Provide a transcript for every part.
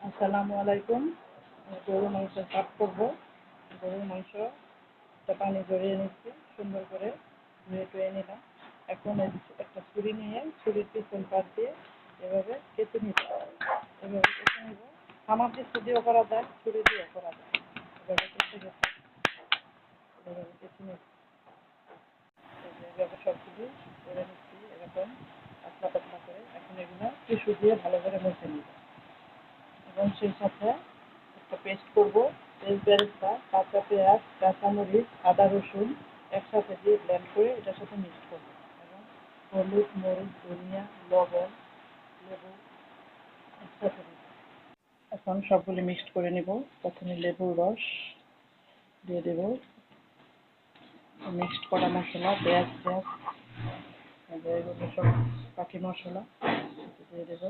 আসসালামু আলাইকুম। গরুর মাংস কাট করবো। গরুর মাংস পানি জড়িয়ে নিচ্ছি, সুন্দর করে ধুয়ে টুয়ে নিলাম। এখন একটা ছুরি নিয়ে ছুরির পিছন পাট দিয়ে এভাবে কেটে নিতে হবে। এভাবে কেটে নিব। আমার দিয়ে দিয়েও করা যায়, ছুরি দিয়েও করা যায়। এভাবে কেটে কেটে এভাবে কেটে নিচ্ছি। এভাবে সবগুলি করে নিচ্ছি এরকম পাতলা পাতলা করে। এখন এগুলো টিস্যু দিয়ে ভালো করে মুছে নিব এবং সেই সাথে একটা পেস্ট করবো। তেল, বেরেস্তা, কাঁচা পেঁয়াজ, কাঁচামরিচ, আদা, রসুন একসাথে দিয়ে ব্লেন্ড করে এটার সাথে মিক্সড করবো এবং হলুদ, মরিচ, ধনিয়া, লবণ, লেবু একসাথে দিব। এখন সবগুলি মিক্সড করে নিব। প্রথমে লেবুর রস দিয়ে দেব, মিক্সড করা মশলা, পেঁয়াজ এগুলো সব বাকি মশলা দিয়ে দেবো।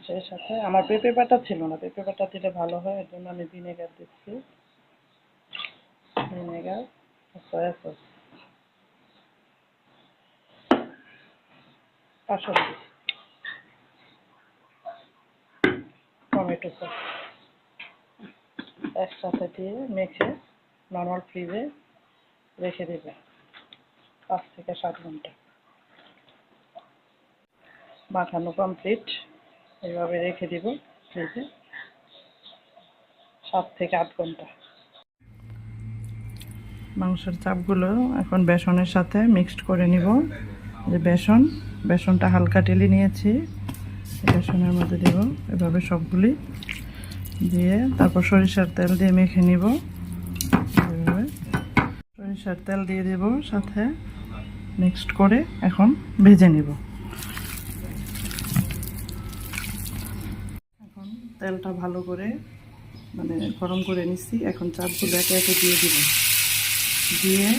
সেই সাথে আমার পেঁপে বাটা ছিল না, পেঁপে বাটা দিলে ভালো হয়, এর জন্য আমি ভিনেগার দিচ্ছি। Vinegar, soya sauce, kasundi, tomato sauce একসাথে দিয়ে মেখে নর্মাল ফ্রিজে রেখে দেবে 5 থেকে 7 ঘন্টা। মাখানো কমপ্লিট। এইভাবে রেখে দিব ফ্রিজে 7 থেকে 8 ঘন্টা। মাংসের চাপগুলো এখন বেসনের সাথে মিক্সড করে নিব। যে বেসনটা হালকা টেলে নিয়েছি, বেসনের মধ্যে দেব। এভাবে সবগুলি দিয়ে তারপর সরিষার তেল দিয়ে মেখে নিব। এভাবে সরিষার তেল দিয়ে দেব, সাথে মিক্সড করে এখন ভেজে নিব। এখন তেলটা ভালো করে গরম করে নিচ্ছি। এখন চাপগুলো একে একে দিয়ে দিব, দিয়ে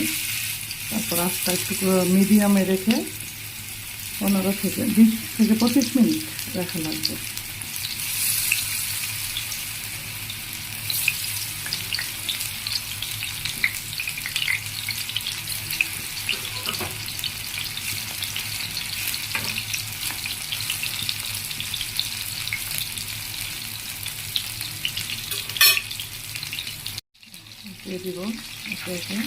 তারপর আস্তে একটু মিডিয়ামে রেখে 15 থেকে 20 থেকে 25 মিনিট রাখা লাগবে। দিয়ে দিব একে একে।